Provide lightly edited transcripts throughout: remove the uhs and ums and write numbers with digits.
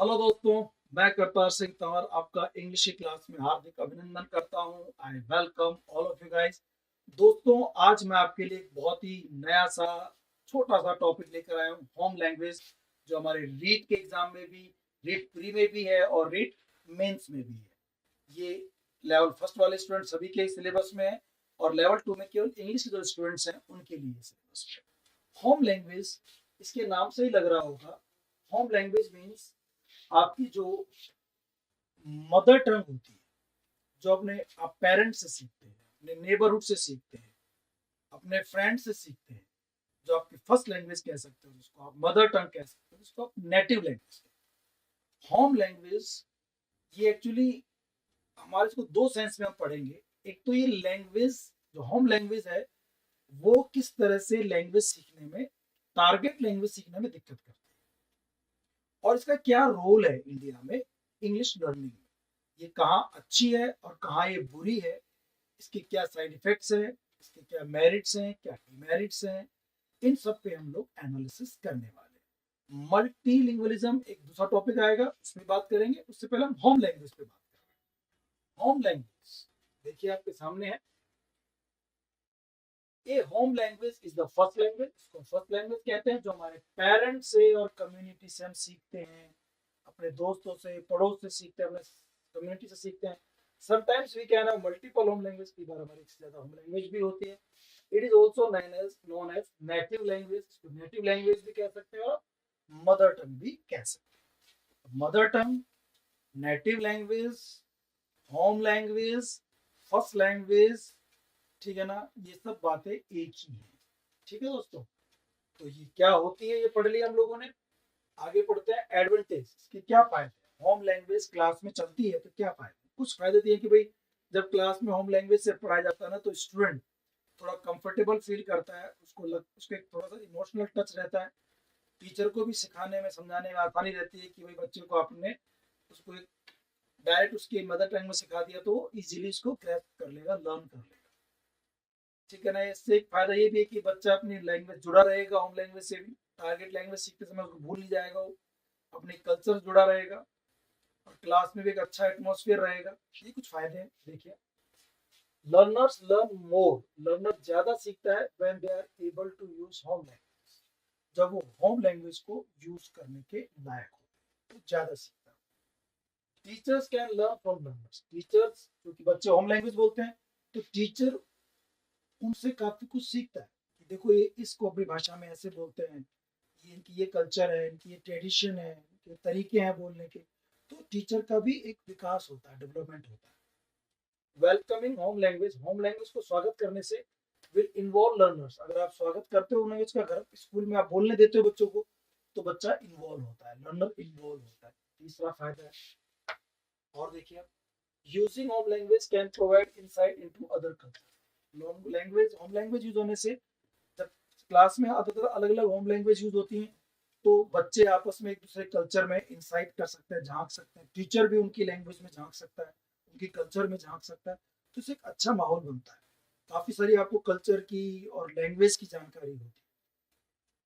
Hello दोस्तों, मैं करतार सिंह तंवर आपका इंग्लिश की क्लास में हार्दिक अभिनंदन करता हूं। I welcome all of you guys. दोस्तों, आज मैं आपके लिए एक बहुत ही नया सा छोटा सा टॉपिक लेकर आया हूं, होम लैंग्वेज, जो हमारे रीट के एग्जाम में भी, रीट प्री में भी है और रीट मेंस में भी है। ये लेवल फर्स्ट वाले स्टूडेंट सभी के सिलेबस में है और लेवल टू में केवल इंग्लिश के जो स्टूडेंट्स हैं उनके लिए सिलेबस में। होम लैंग्वेज, इसके नाम से ही लग रहा होगा, होम लैंग्वेज मीन्स आपकी जो मदर टंग होती है, जो अपने आप पेरेंट्स से सीखते हैं, अपने नेबरहुड से सीखते हैं, अपने फ्रेंड से सीखते हैं, जो आपकी फर्स्ट लैंग्वेज कह सकते हो, जिसको आप मदर टंग कह सकते हो, जिसको आप नेटिव लैंग्वेज। होम लैंग्वेज ये एक्चुअली हमारे इसको दो सेंस में हम पढ़ेंगे। एक तो ये लैंग्वेज, जो होम लैंग्वेज है, वो किस तरह से लैंग्वेज सीखने में, टारगेट लैंग्वेज सीखने में दिक्कत करती है, और इसका क्या रोल है इंडिया में इंग्लिश लर्निंग में, ये कहाँ अच्छी है और कहाँ ये बुरी है, इसके क्या साइड इफेक्ट्स हैं, इसके क्या मेरिट्स हैं, क्या डिमेरिट्स हैं, इन सब पे हम लोग एनालिसिस करने वाले हैं। मल्टीलिंगुअलिज्म एक दूसरा टॉपिक आएगा, उसमें बात करेंगे। उससे पहले हम होम लैंग्वेज पे बात करेंगे। होम लैंग्वेज देखिए आपके सामने है। ये home language is the first language, इसको फर्स्ट लैंग्वेज कहते हैं, जो हमारे पेरेंट्स से और कम्युनिटी से हम सीखते हैं, अपने दोस्तों से, पड़ोस से सीखते हैं, अपने कम्युनिटी से सीखते हैं। Sometimes we can have multiple home language, की बार हमारी एक से ज्यादा होम लैंग्वेज भी होती है। It is also known as native language, इसको नेटिव लैंग्वेज भी कह सकते हैं और मदर टंग भी कह सकते हैं। Mother tongue, native language, home language, first language, ठीक है ना, ये सब बातें एक ही है। ठीक है दोस्तों, तो ये क्या होती है ये पढ़ लिया हम लोगों ने। आगे पढ़ते हैं एडवांटेज, इसके क्या फायदे हैं। होम लैंग्वेज क्लास में चलती है तो क्या फायदे, कुछ फायदे दिए कि भाई जब क्लास में होम लैंग्वेज से पढ़ाया जाता है ना, तो स्टूडेंट थोड़ा कंफर्टेबल फील करता है, उसको एक थोड़ा सा इमोशनल टच रहता है। टीचर को भी सिखाने में, समझाने में आसानी रहती है कि भाई बच्चे को आपने उसको एक डायरेक्ट उसकी मदर टंग में सिखा दिया तो वो इजीली इसको ग्रैस्प कर लेगा, लर्न कर लेगा। ठीक है ना। इससे एक फायदा ये भी है कि बच्चा अपनी लैंग्वेज जुड़ा रहेगा, होम लैंग्वेज से भी। टारगेट लैंग्वेज सीखते समय उसको भूल नहीं जाएगा, वो अपने कल्चर से जुड़ा रहेगा और क्लास में भी एक अच्छा एटमोसफियर रहेगा। ये कुछ फायदे हैं, देखिए। लर्नर्स लर्न मोर, लर्नर ज्यादा सीखता है when they are able to use home language, जब वो होम लैंग्वेज को यूज करने के लायक हो तो ज्यादा सीखता है। Teachers can learn from learners, teachers, क्योंकि बच्चे होम लैंग्वेज बोलते हैं, तो टीचर उनसे काफी कुछ सीखता है कि देखो ये इसको अपनी भाषा में ऐसे बोलते हैं, ये इनकी ये कल्चर है, इनकी ये ट्रेडिशन है, इनके तरीके हैं बोलने के। तो टीचर का भी एक विकास होता है, डेवलपमेंट होता है। Welcoming home language, home language को स्वागत करने से विल इन्वॉल्व लर्नर्स, अगर आप स्वागत करते हो लैंग्वेज का, घर स्कूल में आप बोलने देते हो बच्चों को, तो बच्चा इन्वॉल्व होता है, लर्नर इन्वॉल्व होता है। तीसरा फायदा है, और देखिए आप, using home language can provide insight into other culture. Language, home language use होने से, जब क्लास में अलग अलग होम लैंग्वेज यूज होती हैं, तो बच्चे आपस में एक दूसरे कल्चर में इंसाइट कर सकते हैं, झांक सकते हैं। टीचर भी उनकी लैंग्वेज में झांक सकता है, उनकी कल्चर में झांक सकता है, तो इससे एक अच्छा माहौल बनता है। काफी सारी आपको कल्चर की और लैंग्वेज की जानकारी होती है।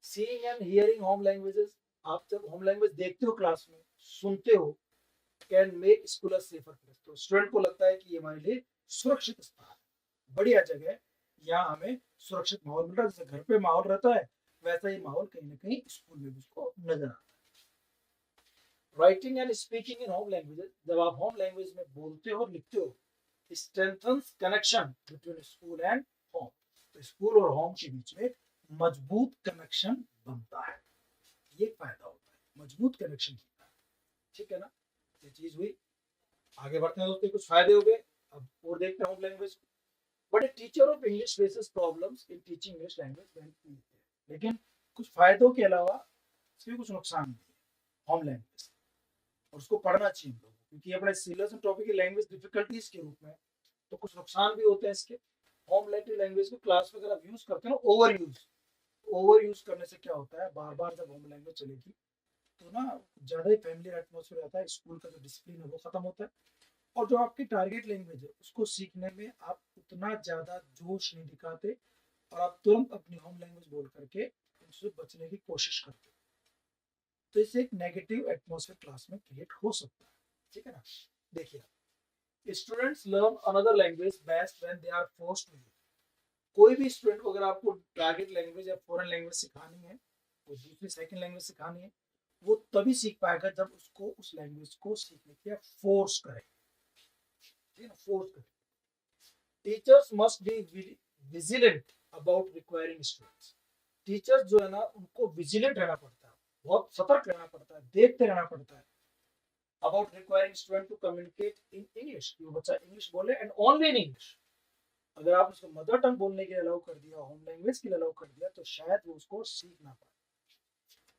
Seeing and hearing home languages, आप जब होम लैंग्वेज देखते हो क्लास में, सुनते हो, can make school a safer place, तो स्टूडेंट को लगता है कि ये हमारे लिए सुरक्षित स्थान है, बढ़िया जगह है, यहाँ हमें सुरक्षित माहौल मिल रहा है। जैसे घर पे माहौल रहता है, वैसा ही माहौल कहीं ना कहीं स्कूल में भी उसको नजर आता है। Writing and speaking in home languages, जब आप होम लैंग्वेज में बोलते हो और लिखते हो, strengthens connection between school and home, तो स्कूल और होम के बीच में मजबूत कनेक्शन बनता है। ये फायदा होता है, मजबूत कनेक्शन बनता है। ठीक है ना, ये चीज हुई। आगे बढ़ते हैं दोस्तों, कुछ फायदे हो गए। अब और देखते हैं home language. But a teacher of English faces problems in teaching English language when, लेकिन कुछ फायदों के अलावा इसके कुछ नुकसान भी है होम लैंग्वेज, और उसको पढ़ना चाहिए हम लोगों को, क्योंकि अपने सिलेबस में टॉपिक है लैंग्वेज डिफिकल्टीज के रूप में। तो कुछ नुकसान भी होते हैं इसके। होम लैंग्वेज को क्लास में अगर आप यूज करते हैं ना, ओवर यूज करने से क्या होता है, बार बार जब होम लैंग्वेज चलेगी तो ना ज्यादा ही फैमिली एटमोसफेयर आता है, स्कूल का जो डिसिप्लिन है वो खत्म होता है। और जो आपकी टारगेट लैंग्वेज है उसको सीखने में आप उतना ज्यादा जोश नहीं दिखाते, और आप तुरंत अपनी होम लैंग्वेज बोल करके उनसे बचने की कोशिश करते हो। तो इससे एक नेगेटिव एटमोसफेयर क्लास में क्रिएट हो सकता है। ठीक है ना। देखिए, students learn another language best when they are forced to use. कोई भी स्टूडेंट को अगर आपको टारगेट लैंग्वेज या फॉरेन लैंग्वेज सिखानी है, कोई दूसरी सेकंड लैंग्वेज सिखानी है, वो तभी सीख पाएगा जब उसको उस लैंग्वेज को सीखने के लिए फोर्स करें। ठीक है ना, फोर्स करें। Teachers must be vigilant about requiring students. Teachers जो है ना, उनको विजिलेंट रहना पड़ता है, बहुत सतर्क रहना पड़ता है, देखते रहना पड़ता है about requiring student to communicate in English, कि वो बच्चा इंग्लिश बोले एंड ओनली इन इंग्लिश। अगर आप उसको मदर टंग बोलने के लिए अलाउ कर दिया, होम लैंग्वेज के लिए अलाउ कर दिया, तो शायद वो उसको सीख ना पाए।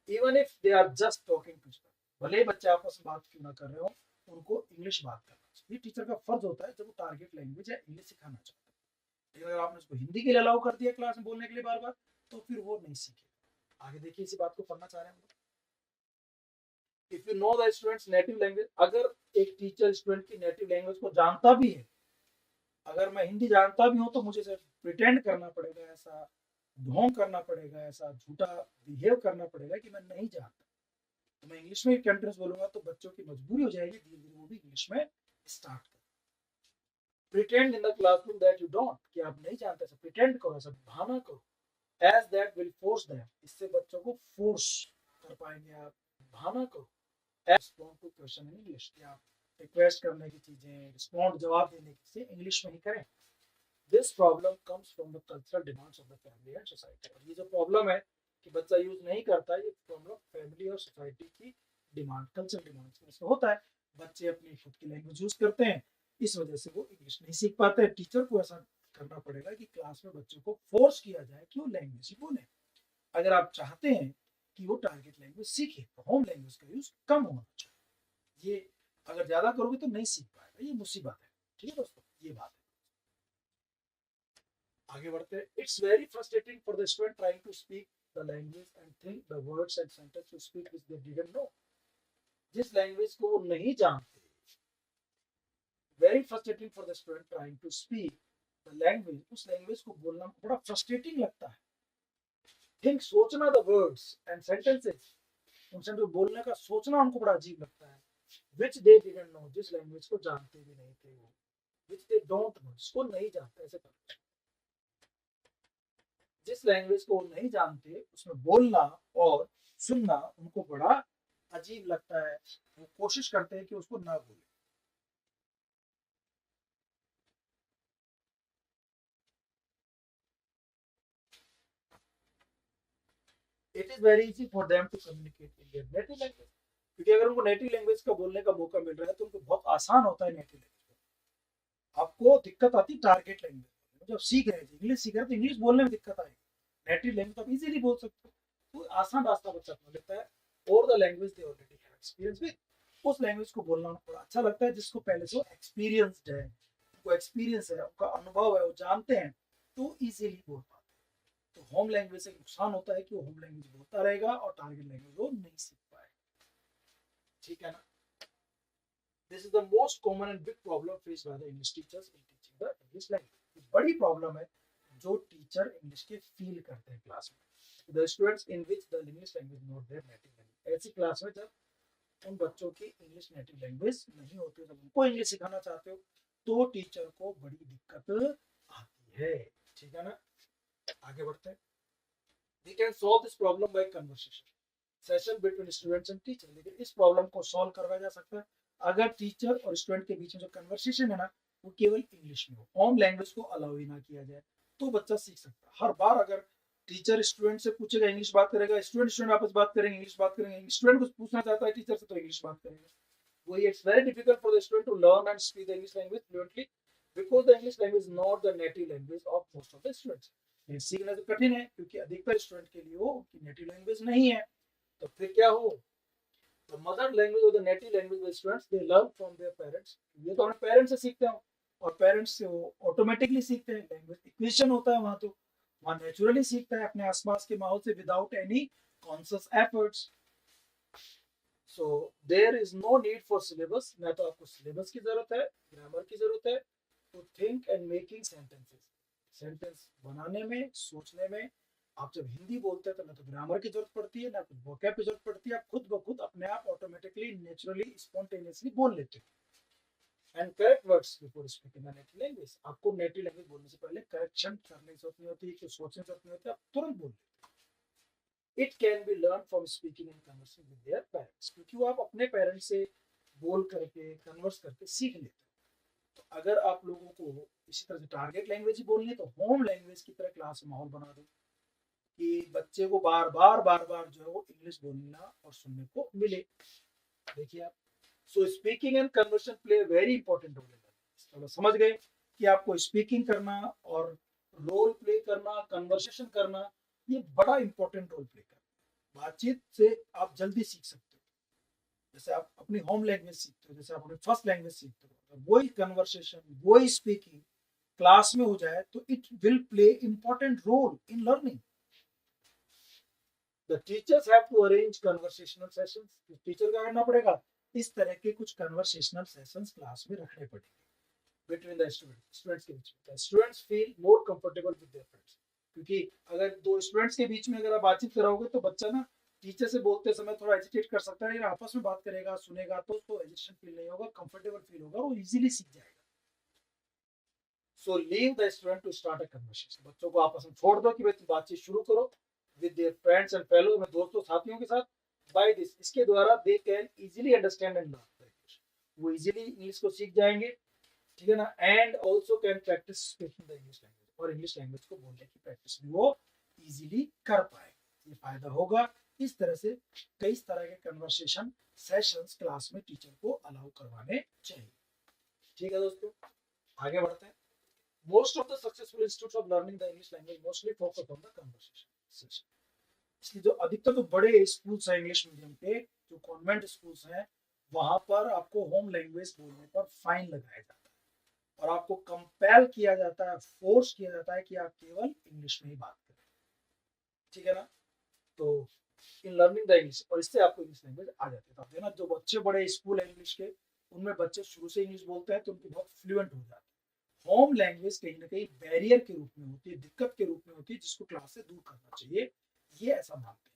Even if they are just talking to student, भले ही बच्चे आपस में बात क्यों ना कर रहे हो, उनको इंग्लिश बात करना चाहिए। ये टीचर का फर्ज होता है जब वो टारगेट लैंग्वेज या इंग्लिश सिखाना चाहता है। लेकिन अगर आपने उसको हिंदी के लिए अलाउ कर दिया क्लास में बोलने के लिए बार बार, तो फिर वो नहीं सीखेगा। आगे देखिए, इसी बात को पढ़ना चाह रहे हैं हम लोग। If you know the students native language, अगर एक टीचर स्टूडेंट की नेटिव लैंग्वेज को जानता भी है, अगर मैं हिंदी जानता भी हूँ तो मुझे सिर्फ प्रिटेंड करना पड़ेगा, ऐसा ढोंग करना पड़ेगा, ऐसा झूठा बिहेव करना पड़ेगा कि मैं नहीं जानता, तो मैं इंग्लिश में कंटिन्यूस बोलूंगा, तो बच्चों की मजबूरी हो जाएगी, धीरे धीरे वो भी इंग्लिश में स्टार्ट करें। Pretend in the classroom that you don't, कि आप नहीं जानते, ऐसा प्रिटेंड करो, ऐसा बहाना करो, as that will force them, इससे बच्चों को फोर्स कर पाएंगे आप, बहाना करो। Respond to question in English, कि आप रिक्वेस्ट करने की चीजें, रिस्पॉन्ड जवाब देने की चीजें इंग्लिश में ही करें। This problem comes from the cultural demands of the family and society. और ये जो प्रॉब्लम है कि बच्चा यूज नहीं करता, ये प्रॉब्लम फैमिली और सोसाइटी की डिमांड, कल्चरल डिमांड्स में से होता है। बच्चे अपनी खुद की लैंग्वेज यूज करते हैं, इस वजह से वो इंग्लिश नहीं सीख पाते। टीचर को ऐसा करना पड़ेगा कि क्लास में बच्चों को फोर्स किया जाए कि वो लैंग्वेज ही बोले। अगर आप चाहते हैं कि वो टारगेट लैंग्वेज सीखे, तो होम लैंग्वेज का यूज कम होना चाहिए। ये अगर ज्यादा करोगे तो नहीं सीख पाएगा, ये मुसीबत है। ठीक है दोस्तों, ये बात है। आगे बढ़ते हैं। It's very frustrating for the student trying to speak the language and think the words and sentence to speak which they didn't know. जिस लैंग्वेज को वो नहीं जानते, very frustrating for the student trying to speak the language, उस language को बोलना बड़ा frustrating लगता है। थिंक, सोचना, द वर्ड्स एंड सेंटेंसेस, उनसे जो बोलने का सोचना उनको बड़ा अजीब लगता है। विच दे डिडंट नो, जिस लैंग्वेज को जानते भी नहीं थे वो। विच दे डोंट नो, जिसको नहीं जानते, ऐसे करते। जिस लैंग्वेज को वो नहीं जानते, उसमें बोलना और सुनना उनको बड़ा अजीब लगता है। वो कोशिश करते हैं कि उसको ना बोले। It is very easy for them to communicate in their native language, क्योंकि अगर उनको नेटिव लैंग्वेज का बोलने का मौका मिल रहा है तो उनको बहुत आसान होता है नेटिव लैंग्वेज। आपको दिक्कत आती टारगेट लैंग्वेज, जब सीख रहे थे इंग्लिश सीख रहे, तो इंग्लिश बोलने में दिक्कत आएगी। नेटिव लैंग्वेज आप इजीली बोल सकते हो, तो आसान रास्ता बच्चा अपना लेता है। और the language they already have experience with, उस लैंग्वेज को बोलना उनको अच्छा लगता है जिसको पहले से एक्सपीरियंस्ड है, उनको एक्सपीरियंस है, उनका अनुभव है, वो जानते हैं, तो इजीली बोल पाते हैं। तो होम लैंग्वेज से नुकसान होता है कि वो होम लैंग्वेज बोलता रहेगा और टारगेट लैंग्वेज वो नहीं सीख पाएगा। ठीक है ना। This is the most common and big problem faced by the English teachers in teaching the English language. बड़ी प्रॉब्लम है जो टीचर इंग्लिश के फील करते हैं क्लास में। The students in which the English language not there native language, ऐसी class में जब उन बच्चों की इंग्लिश नेटिव लैंग्वेज नहीं होती, जब उनको इंग्लिश सिखाना चाहते हो, तो टीचर को बड़ी दिक्कत आती है। ठीक है ना। आगे बढ़ते हैं। We can solve this problem by conversation session between students and teacher. लेकिन इस प्रॉब्लम को सॉल्व करवाया जा सकता है अगर टीचर और स्टूडेंट के बीच में जो कन्वर्सेशन है ना, वो केवल इंग्लिश में हो, होम लैंग्वेज को अलाउ ही ना किया जाए, तो बच्चा सीख सकता है। हर बार अगर टीचर स्टूडेंट से पूछेगा इंग्लिश बात करेगा, स्टूडेंट स्टूडेंट आपस बात करेंगे इंग्लिश बात करेंगे, स्टूडेंट कुछ पूछना चाहता है टीचर से तो इंग्लिश बात करेगा, वही it's very difficult for the student to learn and speak the English language fluently because the English language not the native language of most of the students. ये सीखना तो कठिन है क्योंकि अधिकतर स्टूडेंट के लिए वो उनकी नेटिव लैंग्वेज नहीं है। तो फिर क्या हो, the mother language or the native language of students they learn from their parents। ये तो अपने पेरेंट्स से सीखते हैं, और पेरेंट्स से वो ऑटोमेटिकली सीखते हैं। लैंग्वेज इक्वेशन होता है वहां, तो वहां नेचुरली सीखता है अपने आसपास के माहौल से without any conscious efforts. So there is no need for syllabus, ना तो आपको सिलेबस की जरूरत है, ग्रामर की जरूरत है, to think and making sentences, sentence बनाने में, सोचने में, आप जब हिंदी बोलते हैं तो ना तो ग्रामर की जरूरत पड़ती है, ना कुछ वोकैब की जरूरत पड़ती है, आप खुद ब खुद अपने आप ऑटोमेटिकली नेचुरली स्पॉन्टेनियसली बोल लेते हो। And correct words before speaking the native language, आपको नेटिव लैंग्वेज बोलने से पहले करेक्शन करने की जरूरत नहीं होती, कुछ सोचने की जरूरत नहीं होती, आप तुरंत बोल लेते हो। It can be learn from speaking and conversing with their parents, क्योंकि वो आप अपने पेरेंट्स से बोल करके कन्वर्स करके सीख लेते हो। तो अगर आप लोगों को इसी तरह से टारगेट लैंग्वेज ही बोलनी है तो होम लैंग्वेज की तरह क्लास में माहौल बना दो कि बच्चे को बार बार जो है वो इंग्लिश बोलना और सुनने को मिले। देखिए आप, so speaking and conversation play very important role in, समझ गए कि आपको स्पीकिंग करना और रोल प्ले करना, कन्वर्सेशन करना, ये बड़ा इंपॉर्टेंट रोल प्ले करना। बातचीत से आप जल्दी सीख सकते हो, जैसे आप अपनी होम लैंग्वेज सीखते हो, जैसे आप अपनी फर्स्ट लैंग्वेज सीखते हो, वही कन्वर्सेशन वही स्पीकिंग क्लास में हो जाए तो it will play important role in learning. The teachers have to arrange conversational sessions, teacher का करना पड़ेगा इस तरह के कुछ कन्वर्सेशनल सेशंस क्लास में रखने पड़ेंगे बिटवीन द स्टूडेंट्स के बीच में, students feel more comfortable with their friends. क्योंकि अगर दो स्टूडेंट्स के बीच में अगर आप बातचीत कराओगे तो बच्चा ना टीचर से बोलते समय थोड़ा हेजिटेट कर सकता है, लेकिन आपस में बात करेगा सुनेगा तो उसको हेजिटेशन फील नहीं होगा, कंफर्टेबल फील होगा, वो इजीली सीख जाएगा। So leave the student to start a conversation, बच्चों को आपस में छोड़ दो कि भाई तुम बातचीत शुरू करो with their friends and fellow, में दोस्तों साथियों के साथ। बाय दिस, इसके द्वारा they can easily understand and learn English, वो इजीली इंग्लिश को सीख जाएंगे, ठीक है ना। And also can practice speaking the English language, और इंग्लिश लैंग्वेज को बोलने की प्रैक्टिस भी वो इजीली कर पाए, ये फायदा होगा। इस तरह से कई तरह के कन्वर्सेशन सेशंस क्लास में टीचर को अलाउ करवाने चाहिए। ठीक है दोस्तों, आगे बढ़ते हैं। Most of the successful institutes of learning the English language mostly focus on the conversation session. इसलिए जो अधिकतर जो बड़े स्कूल्स हैं इंग्लिश मीडियम के, जो कॉन्वेंट स्कूल्स हैं, वहां पर आपको होम लैंग्वेज बोलने पर फाइन लगाया जाता है और आपको कंपेल किया जाता है, फोर्स किया जाता है कि आप केवल इंग्लिश में ही बात करें, ठीक है ना। तो इन लर्निंग द इंग्लिश, और इससे आपको इंग्लिश लैंग्वेज आ जाती है। तो आप देखना जो बच्चे बड़े स्कूल है इंग्लिश के, उनमें बच्चे शुरू से इंग्लिश बोलते हैं तो उनकी बहुत फ्लुएंट हो जाती है। होम लैंग्वेज कहीं ना कहीं बैरियर के रूप में होती है, दिक्कत के रूप में होती है, जिसको क्लास से दूर करना चाहिए, ये ऐसा मानते हैं,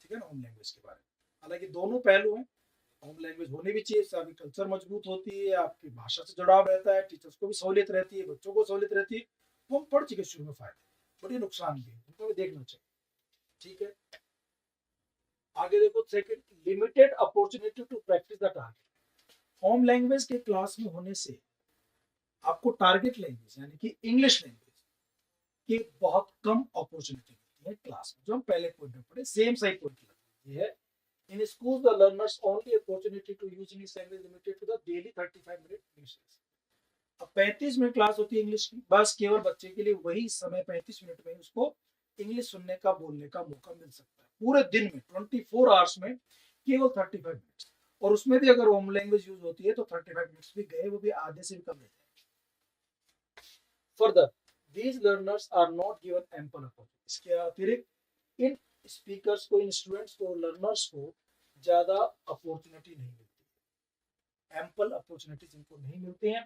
ठीक है ना, होम लैंग्वेज के बारे में। हालांकि दोनों पहलू हैं, होम लैंग्वेज होनी भी चाहिए, इससे आपकी कल्चर मजबूत होती है, आपकी भाषा से जुड़ाव रहता है, टीचर्स को भी सहूलियत रहती है, बच्चों को सहूलियत रहती है, वो हम पढ़ चुके शुरू में फायदे, बट ये नुकसान भी है, उनको भी देखना चाहिए, ठीक है। आगे देखो, second, limited opportunity to practise the target. Home language के क्लास में होने से आपको टारगेट लैंग्वेज यानी कि इंग्लिश लैंग्वेज की बहुत कम अपॉर्चुनिटी मिलती है क्लास में, जो हम पहले पॉइंट में पढ़े, सेम सही पॉइंट लगती है। In school the learners only opportunity to use English language limited to the daily 35 minute English. अब 35 मिनट क्लास होती है इंग्लिश की, बस केवल बच्चे के लिए वही समय 35 मिनट में उसको इंग्लिश सुनने का बोलने का मौका मिल सकता है। पूरे दिन में 24 आवर्स में केवल 35 मिनट्स, और उसमें भी अगर होम लैंग्वेज यूज होती है तो 35 मिनट्स भी गए, वो भी आधे से भी कम रह जाएंगे। Further, these learners are not given ample opportunity, इसके अतिरिक्त इन स्पीकर्स को, इन स्टूडेंट्स को, लर्नर्स को ज्यादा अपॉर्चुनिटी नहीं मिलती, एम्पल अपॉर्चुनिटीज इनको नहीं मिलती हैं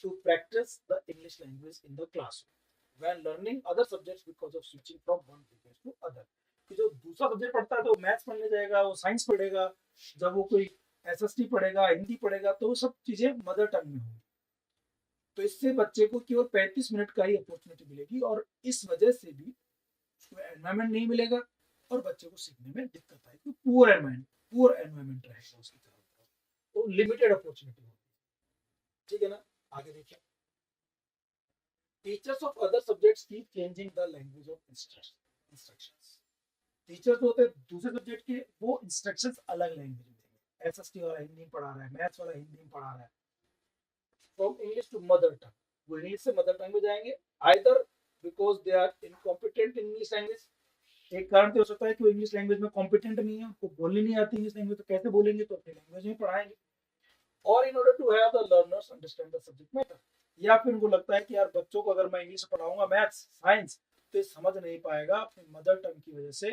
to practice the English language in the classroom when learning other subjects because of switching from one language to other। कि जो दूसरा सब्जेक्ट पढ़ता है तो मैथ्स पढ़ने जाएगा, वो साइंस पढ़ेगा, जब वो कोई एसएसटी पढ़ेगा, हिंदी पढ़ेगा, तो वो सब चीजें मदर टंग में होंगी, तो इससे बच्चे को केवल 35 मिनट का ही अपॉर्चुनिटी मिलेगी, और इस वजह से भी उसको एनवायरमेंट नहीं मिलेगा और बच्चे को सीखने में दिक्कत आएगी, पुअर एनवायरमेंट रहेगा उसकी तरफ, तो लिमिटेड अपॉर्चुनिटी होगी, ठीक है ना। आगे देखिए, teachers of other subjects keep changing the language of instructions. Teachers होते हैं दूसरे सब्जेक्ट के, वो इंस्ट्रक्शंस अलग लैंग्वेज में देंगे, एसएसटी वाला हिंदी में पढ़ा रहा है, मैथ्स वाला हिंदी में पढ़ा रहा है, from English to mother tongue, वो इंग्लिश से मदर टंग में जाएंगे, either because they are incompetent in English language, एक कारण तो हो सकता है कि वो इंग्लिश लैंग्वेज में कॉम्पिटेंट नहीं है, उनको बोलनी नहीं आती इंग्लिश लैंग्वेज, तो कैसे बोलेंगे, तो अपनी लैंग्वेज में पढ़ाएंगे, और in order to have the learners understand the subject matter, या फिर उनको लगता है कि यार बच्चों को अगर मैं इंग्लिश पढ़ाऊंगा, मैथ्स साइंस, तो ये समझ नहीं पाएगा अपनी मदर टंग की वजह से,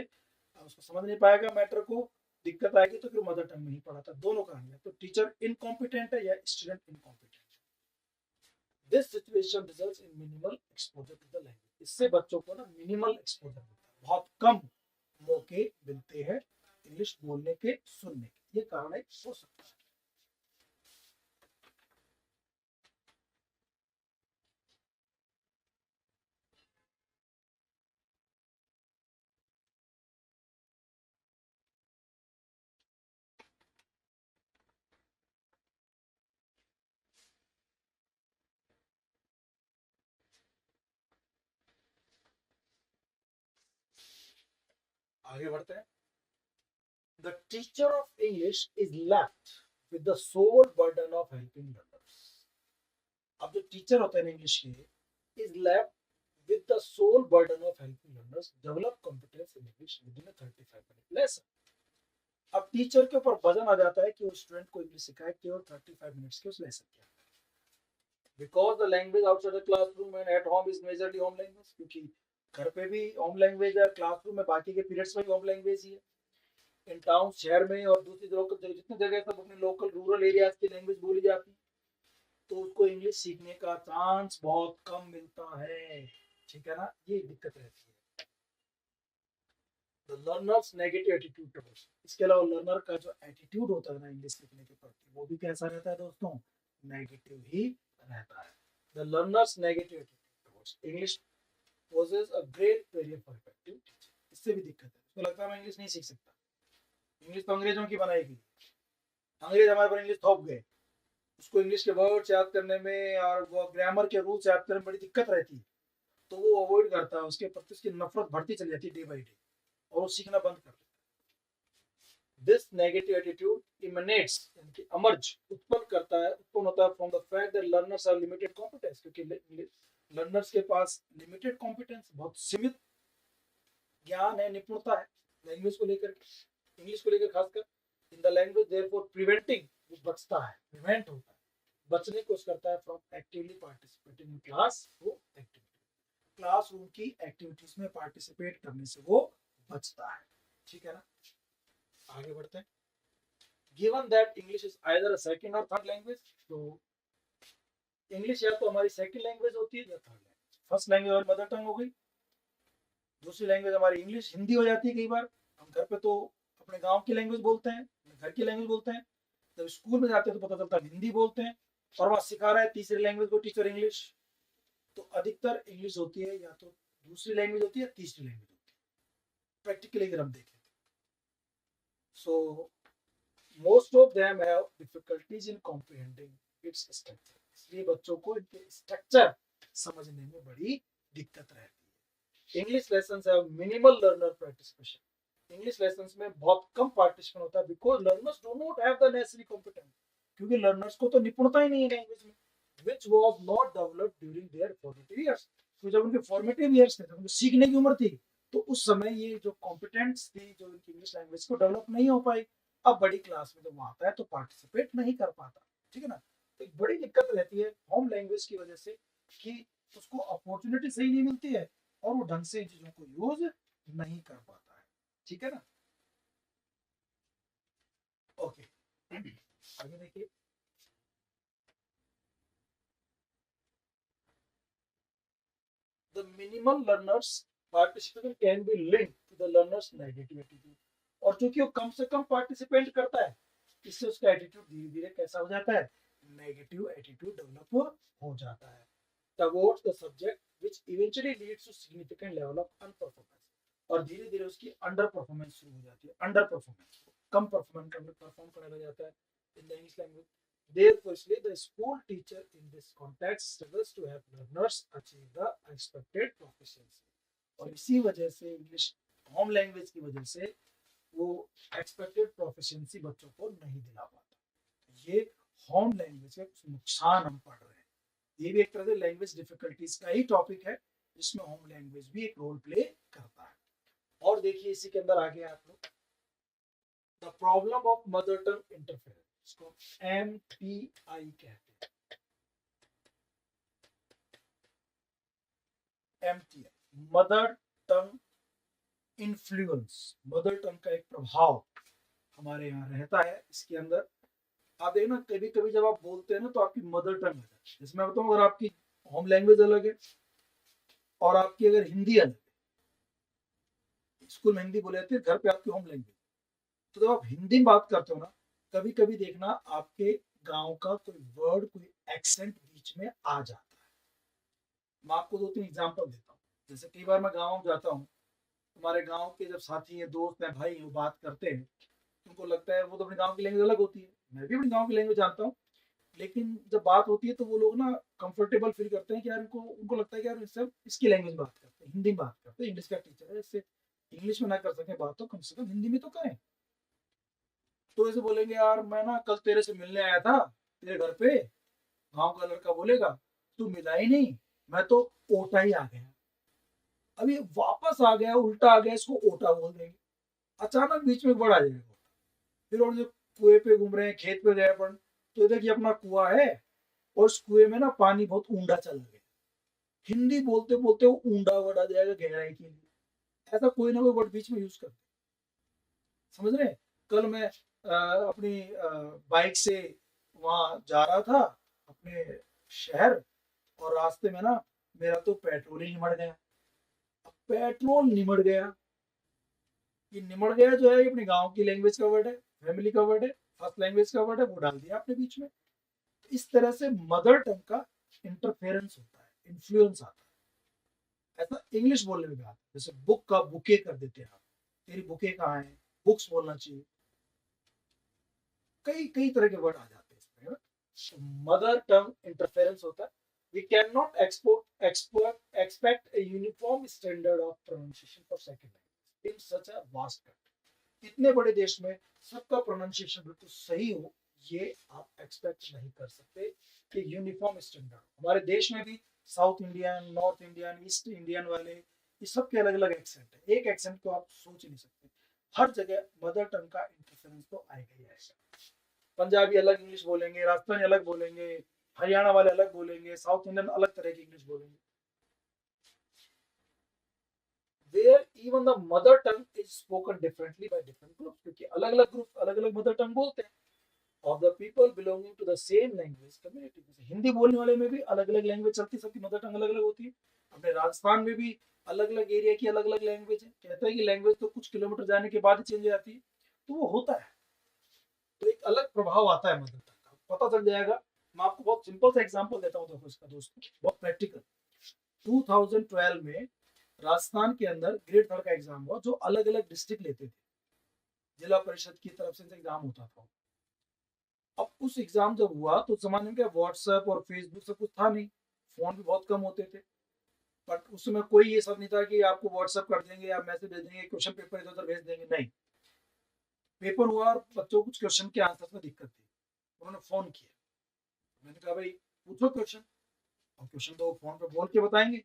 उसको समझ नहीं पाएगा मैटर को, दिक्कत आएगी, तो फिर मदर टंग में ही पढ़ाता, दोनों कारण है, तो टीचर इनकॉम्पिटेंट है या स्टूडेंट इनकॉम्पिटेंट है। This situation results in minimal exposure to the language, इससे बच्चों को ना मिनिमल एक्सपोजर मिलता है, बहुत कम मौके मिलते हैं इंग्लिश बोलने के, सुनने के। ये कारण हो सकता है। आगे बढ़ते हैं। The teacher of English is left with the sole burden of helping learners. अब जो टीचर होते हैं इंग्लिश के, is left with the sole burden of helping learners develop competence in English within a 35-minute lesson। अब teacher के ऊपर वजन आ जाता है कि वो स्टूडेंट को इंग्लिश सिखाए केवल 35 मिनट्स के उस लेसन के अंदर। Because the language outside the classroom and at home is majorly home language, क्योंकि घर पे भी होम लैंग्वेज है, क्लासरूम में बाकी के पीरियड्स में भी होम लैंग्वेज ही है। इन टाउन शहर में और दूसरी जगह जितनी जगह सब अपने लोकल रूरल एरियाज की लैंग्वेज बोली जाती है, तो उसको इंग्लिश सीखने का चांस बहुत कम मिलता है। ठीक है ना, ये दिक्कत रहती है। The learner's negative attitude towards, इसके अलावा लर्नर का जो एटीट्यूड होता है ना इंग्लिश सीखने के प्रति, वो भी कैसा रहता है दोस्तों, नेगेटिव ही रहता है। The learner's negative attitude towards English poses a great barrier for effective teaching। इससे भी दिक्कत है, उसको लगता है मैं इंग्लिश नहीं सीख सकता, इंग्लिश तो अंग्रेजों की बनाई गई, अंग्रेज हमारे पर इंग्लिश थोप गए, उसको इंग्लिश के वर्ड्स याद करने में और वो ग्रामर के रूल्स याद करने में बड़ी दिक्कत रहती है, तो वो अवॉइड करता है, उसके प्रति उसकी नफरत बढ़ती चली जाती है डे बाई डे, और वो सीखना बंद कर देता है। दिस नेगेटिव एटीट्यूड इमनेट्स, अमर्ज उत्पन्न करता है, उत्पन्न होता है from the fact that learners have limited competence, क्योंकि लर्नर्स के पास लिमिटेड कॉम्पिटेंस, बहुत सीमित ज्ञान है, निपुणता है लैंग्वेज को लेकर, इंग्लिश को लेकर खासकर। In the language therefore preventing, वो बचता है, प्रिवेंट होता है, बचने को करता है from actively participating in class, वो एक्टिविटी क्लासरूम की एक्टिविटीज में पार्टिसिपेट करने से वो बचता है। ठीक है ना, आगे बढ़ते हैं। Given that English is either a second और थर्ड लैंग्वेज, तो इंग्लिश या तो हमारी सेकंड लैंग्वेज होती है या थर्ड लैंग्वेज। फर्स्ट लैंग्वेज हमारी मदर टंग हो गई, दूसरी लैंग्वेज हमारी इंग्लिश हिंदी हो जाती है। कई बार हम घर पे तो अपने गांव की लैंग्वेज बोलते हैं, घर की लैंग्वेज बोलते हैं, जब स्कूल में जाते हैं तो पता चलता है हिंदी बोलते हैं, और वहां सिखा रहा है तीसरी लैंग्वेज को टीचर इंग्लिश। तो अधिकतर इंग्लिश होती है या तो दूसरी लैंग्वेज होती है, तीसरी लैंग्वेज होती है, प्रैक्टिकली अगर हम देखें। So most of them have difficulties in comprehending its structure, इसलिए बच्चों को इनके स्ट्रक्चर समझने में बड़ी दिक्कत रहती है। English lessons have minimal learner participation, English lessons में बहुत कम पार्टिसिपेशन होता है, because learners do not have the necessary competence, क्योंकि लर्नर्स को तो निपुणता ही नहीं है लैंग्वेज में, which was not developed during their formative years। तो जब उनके फॉर्मेटिव ईयर्स थे, जब उनके सीखने की उम्र थी, तो उस समय ये जो कॉम्पिटेंट्स थी जो इनकी इंग्लिश लैंग्वेज को डेवलप नहीं हो पाई। अब बड़ी क्लास में जब वो आता है तो पार्टिसिपेट नहीं कर पाता। ठीक है ना, तो एक बड़ी दिक्कत रहती है होम लैंग्वेज की वजह से कि उसको अपॉर्चुनिटी सही नहीं मिलती है और वो ढंग से इन चीजों को यूज नहीं कर पाता है। ठीक है ना, ओके आगे देखिए। The minimal learners participation can be linked to the learner's negative attitude, और चूंकि वो कम से कम पार्टिसिपेट करता है, इससे उसका एटीट्यूड धीरे धीरे कैसा हो जाता है, नेगेटिव एटीट्यूड डेवलप हो जाता है towards the subject, which eventually leads to significant level of unperformance, और धीरे धीरे उसकी अंडर परफॉर्मेंस शुरू हो जाती है, अंडर परफॉर्मेंस, कम परफॉर्म करने लग जाता है in the English language. Therefore, the school teacher in this context struggles to help learners achieve the expected proficiency, और इसी वजह से इंग्लिश होम लैंग्वेज की वजह से वो एक्सपेक्टेड प्रोफिशिएंसी बच्चों को नहीं दिला पाता। ये होम लैंग्वेज के नुकसान हम पढ़ रहे हैं, ये भी एक तरह से लैंग्वेज डिफिकल्टीज का ही टॉपिक है, जिसमें होम लैंग्वेज भी एक रोल प्ले करता है। और देखिए इसी के अंदर आगे आप लोग the problem of mother tongue interference, इसको MTI कहते हैं। MTI mother tongue influence, mother tongue का एक प्रभाव हमारे यहाँ रहता है। इसके अंदर आप देखना कभी कभी जब आप बोलते हैं ना तो आपकी मदर टंग आ जाती है। जैसे मैं बताऊँ, अगर आपकी होम लैंग्वेज अलग है और आपकी अगर हिंदी अलग है, स्कूल में हिंदी बोले जाती है, घर पे आपकी होम लैंग्वेज। तो जब आप हिंदी में बात करते हो ना, कभी कभी देखना आपके गांव का कोई वर्ड, कोई एक्सेंट बीच में आ जाता है। मैं आपको 2-3 एग्जांपल देता हूँ। जैसे कई बार मैं गाँव जाता हूँ, हमारे गाँव के जब साथी हैं, दोस्त हैं, भाई हैं, वो बात करते हैं, उनको लगता है वो तो अपने गाँव की लैंग्वेज अलग होती है। मैं भी अपने गाँव की लैंग्वेज जानता हूँ, लेकिन जब बात होती है तो वो लोग ना कंफर्टेबल फील करते हैं कि यार इनको उनको लगता है कि यार इससे इसकी लैंग्वेज में बात करते हैं, हिंदी में बात करते हैं, इंग्लिश का टीचर है, इससे इंग्लिश में ना कर सके बात तो कम से कम हिंदी में तो करें। तो ऐसे बोलेंगे, यार मैं ना कल तेरे से मिलने आया था तेरे घर पे, गाँव का लड़का बोलेगा, तू मिला ही नहीं, मैं तो ओटा ही आ गया। अभी वापस आ गया, उल्टा आ गया, इसको ओटा बोल देंगे। अचानक बीच में एक वर्ड आ जाएगा। फिर और जो कुएं पे घूम रहे हैं, खेत पे गए अपन, तो देखिए अपना कुआं है और उस कुएं में ना पानी बहुत ऊंडा चला गया। हिंदी बोलते बोलते वो ऊंडा वर्ड आ जाएगा गहराई के लिए। ऐसा कोई ना कोई वर्ड बीच में यूज करते, समझ रहे हैं? कल मैं अपनी बाइक से वहां जा रहा था अपने शहर, और रास्ते में ना मेरा तो पेट्रोल ही निमड़ गया। अब पेट्रोल निमड़ गया, ये निमड़ गया जो है ये अपने गांव की लैंग्वेज का वर्ड है, फैमिली का वर्ड है, फर्स्ट लैंग्वेज का वर्ड है, वो डाल दिया आपने बीच में। तो इस तरह से मदर टंग का इंटरफेरेंस होता है, इन्फ्लुएंस आता है। ऐसा इंग्लिश बोलने में भी आता है, जैसे बुक का बुके कर देते हैं आप, तेरी बुके कहाँ है, बुक्स बोलना चाहिए। कई कई तरह के वर्ड आ जाते हैं इसमें। मदर टंग इंटरफेरेंस होता है। We can not expect a uniform standard of pronunciation for second language in such a vast country। इतने बड़े देश में सबका प्रोनाउंसिएशन बिल्कुल सही हो, ये आप एक्सपेक्ट नहीं कर सकते कि यूनिफॉर्म स्टैंडर्ड। हमारे देश में भी south Indian, north Indian, east Indian वाले, ये सबके अलग अलग एक्सेंट है, एक एक्सेंट को आप सोच ही नहीं सकते। हर जगह मदर टंग का इंटरफेरेंस तो आएगा ही आएगा। पंजाबी अलग इंग्लिश बोलेंगे, राजस्थानी अलग बोलेंगे, हरियाणा वाले अलग बोलेंगे, साउथ इंडियन अलग तरह की इंग्लिश बोलेंगे। Where even the mother tongue is spoken differently by different groups, क्योंकि अलग अलग ग्रुप अलग अलग मदर टंग बोलते हैं। Of the people belonging to the same language community, Hindi बोलने वाले में भी अलग अलग लैंग्वेज चलती है, सबकी मदर टंग अलग अलग होती है। अपने राजस्थान में भी अलग अलग एरिया की अलग अलग लैंग्वेज है। कहते हैं कि लैंग्वेज तो कुछ किलोमीटर जाने के बाद ही चेंज हो जाती है, तो वो होता है। तो एक अलग प्रभाव आता है मदर टंग का, पता चल जाएगा। मैं आपको बहुत सिंपल सा एग्जांपल देता हूँ, देखो इसका दोस्तों, बहुत प्रैक्टिकल। 2012 में राजस्थान के अंदर ग्रेड 3 का एग्जाम हुआ, जो अलग अलग डिस्ट्रिक्ट लेते थे, जिला परिषद की तरफ से एग्जाम होता था। अब उस एग्जाम जब हुआ तो जमाने में क्या व्हाट्सएप और फेसबुक सब कुछ था नहीं, फोन भी बहुत कम होते थे। बट उस समय कोई ये सब नहीं था कि आपको व्हाट्सएप कर देंगे या मैसेज भेज देंगे, क्वेश्चन पेपर इधर उधर भेज देंगे, नहीं। पेपर हुआ और बच्चों को कुछ क्वेश्चन के आंसर में दिक्कत थी, उन्होंने फोन किया। मैंने कहा भाई पूछो क्वेश्चन। और क्वेश्चन तो फोन पे बोल के बताएंगे।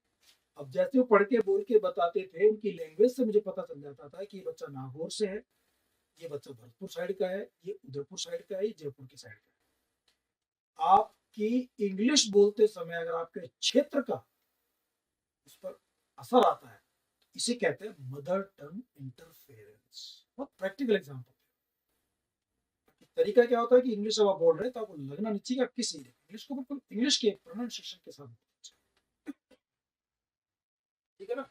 अब जैसे वो पढ़ के बोल के बताते थे, उनकी लैंग्वेज से मुझे पता चल जाता था कि ये बच्चा नागौर से है, ये बच्चा भरतपुर साइड का है, ये उदयपुर साइड का है, ये जयपुर की साइड का है। आपकी इंग्लिश बोलते समय अगर आपके क्षेत्र का उस पर असर आता है, इसे कहते हैं मदर टंग इंटरफेरेंस। बहुत प्रैक्टिकल एग्जांपल। तरीका क्या होता है कि इंग्लिश जब आप बोल रहे हैं तो आपको लगना नहीं चाहिए कि आप किस इंग्लिश को बिल्कुल इंग्लिश के प्रोनाउंसिएशन के साथ, ठीक है ना?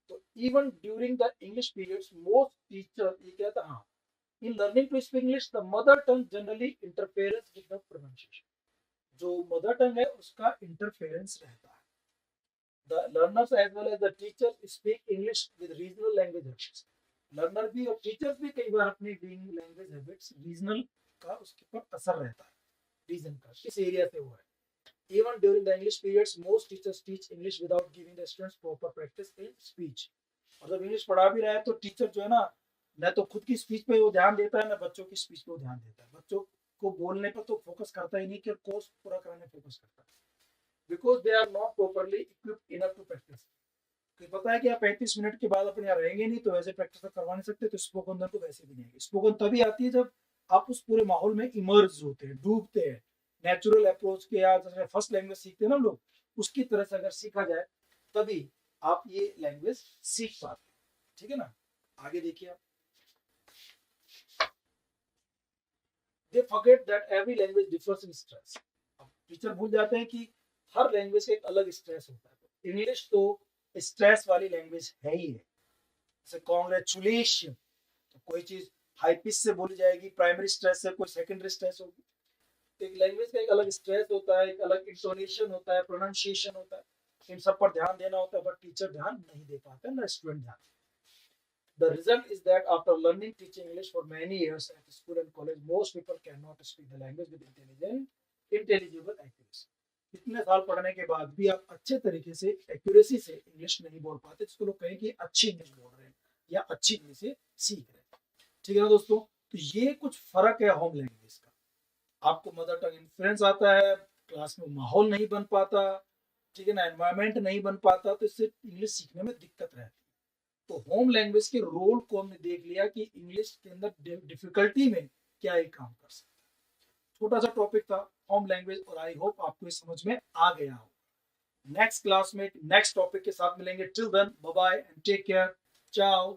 तो even during the English periods most teacher, ये क्या था, हाँ, in learning to speak English the mother tongue generally interference with the pronunciation. जो मदर टंग है उसका इंटरफेरेंस रहता है। The learners as well as the teacher speak English with regional language habits. Learner भी और टीचर्स भी कई बार अपनी लैंग्वेज हैबिट्स रीजनल का उसके ऊपर असर रहता है, रीजन का, किस एरिया से हुआ है। Even during the English periods, most teachers teach English without giving the students proper practice in speech। और जब इंग्लिश पढ़ा भी रहा है तो टीचर जो है ना, न तो खुद की स्पीच पे वो ध्यान देता है, न बच्चों की स्पीच पे वो ध्यान देता है। बच्चों को बोलने पर तो फोकस करता ही नहीं, कि कोर्स पूरा कराने फोकस करता है। Because they are not properly equipped enough to practise. तो पता है कि आप 35 मिनट के बाद अपने यहाँ रहेंगे नहीं, तो वैसे प्रैक्टिस तो करवा नहीं सकते। तो स्पोकन तो वैसे भी नहीं है। स्पोकन तभी आती है जब आप उस पूरे माहौल में इमर्ज होते हैं, डूबते हैं। नेचुरल अप्रोच के, या जैसे फर्स्ट लैंग्वेज सीखते हैं ना लोग, उसकी तरह से अगर सीखा जाए तभी आप ये लैंग्वेज सीख पाते हैं, ठीक है ना? आगे देखिए आप। They forget that every language differs in stress. अब टीचर भूल जाते हैं कि हर लैंग्वेज का एक अलग स्ट्रेस होता है। इंग्लिश तो स्ट्रेस वाली लैंग्वेज है ही है। जैसे कॉन्ग्रेचुलेशन, तो कोई चीज हाई पिच से बोली जाएगी, प्राइमरी स्ट्रेस से, कोई सेकेंडरी स्ट्रेस होगी। तो एक लैंग्वेज का एक अलग स्ट्रेस होता है, एक अलग इंटोनेशन होता है, प्रोनाउंसिएशन होता है, इन सब पर ध्यान देना होता है, बट टीचर ध्यान नहीं दे पाते, ना स्टूडेंट ध्यान। The result is that after learning teaching English for many years at school and college, most people cannot speak the language with intelligible accuracy. इतने साल पढ़ने के बाद भी आप अच्छे तरीके से एक्यूरेसी से इंग्लिश नहीं बोल पाते, जिसको लोग कहें कि अच्छी इंग्लिश बोल रहे हैं या अच्छी इंग्लिश से सीख रहे हैं। ठीक है ना दोस्तों, तो ये कुछ फर्क है होम लैंग्वेज का। आपको मदर टंग इन्फ्लुएंस आता है, क्लास में माहौल नहीं बन पाता, ठीक है ना, एनवायरमेंट नहीं बन पाता, तो इससे इंग्लिश सीखने में दिक्कत रहती है। तो होम लैंग्वेज के रोल को हमने देख लिया कि इंग्लिश के अंदर डिफिकल्टी में क्या ये काम कर सकता है। छोटा सा टॉपिक था होम लैंग्वेज, और आई होप आपको ये समझ में आ गया हो। नेक्स्ट क्लास में नेक्स्ट टॉपिक के साथ मिलेंगे। Till then bye bye and take care, चाओ।